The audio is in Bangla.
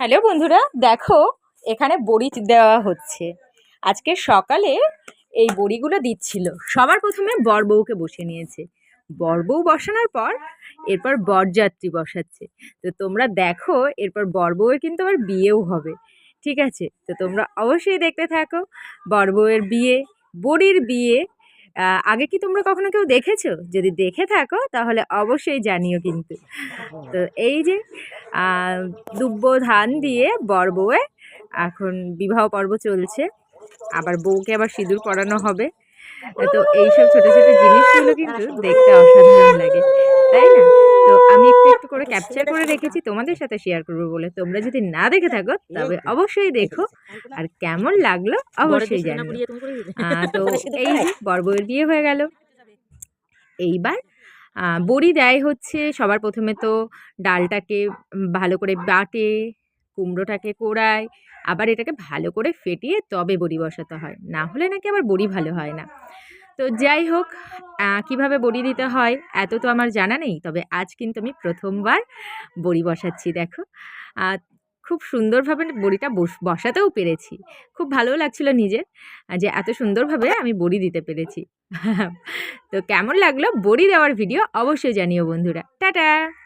হ্যালো বন্ধুরা, দেখো এখানে বড়ি দেওয়া হচ্ছে। আজকে সকালে এই বড়িগুলো দিচ্ছিল। সবার প্রথমে বরবউকে বসে নিয়েছে। বরবউ বসানোর পর এরপর বরযাত্রী বসাচ্ছে। তো তোমরা দেখো, এরপর বরবউয়ের কিন্তু আবার বিয়েও হবে। ঠিক আছে, তো তোমরা অবশ্যই দেখতে থাকো। বরবউয়ের বিয়ে, বড়ির বিয়ে। আগে কি তোমরা কখনো কেউ দেখেছো? যদি দেখে থাকো তাহলে অবশ্যই জানিও কিন্তু। তো এই যে দুব্য ধান দিয়ে বর বউয়ে এখন বিবাহ পর্ব চলছে। আবার বউকে আবার সিঁদুর পরানো হবে। তো এইসব ছোট ছোট জিনিসগুলো কিন্তু দেখতে অসাধারণ লাগে, তাই না? তো আমি একটু একটু করে ক্যাপচার করে রেখেছি তোমাদের সাথে শেয়ার করবো বলে। তোমরা যদি না দেখে থাকো তবে অবশ্যই দেখো, আর কেমন লাগলো অবশ্যই জানিও। তো এই যে বর বউয়ের বিয়ে হয়ে গেল। এইবার বড়ি দেয় হচ্ছে সবার প্রথমে তো ডালটাকে ভালো করে বাটে, কুমড়োটাকে কোড়ায়, আবার এটাকে ভালো করে ফেটিয়ে তবে বড়ি বসাতে হয়, না হলে নাকি আবার বড়ি ভালো হয় না। তো যাই হোক, কিভাবে বড়ি দিতে হয় এত তো আমার জানা নেই, তবে আজ কিন্তু আমি প্রথমবার বড়ি বসাচ্ছি। দেখো, খুব সুন্দরভাবে বড়িটা বসাতেও পেরেছি। খুব ভালোও লাগছিল নিজের, যে এত সুন্দরভাবে আমি বড়ি দিতে পেরেছি। তো কেমন লাগলো বড়ি দেওয়ার ভিডিও অবশ্যই জানিও বন্ধুরা। টাটা।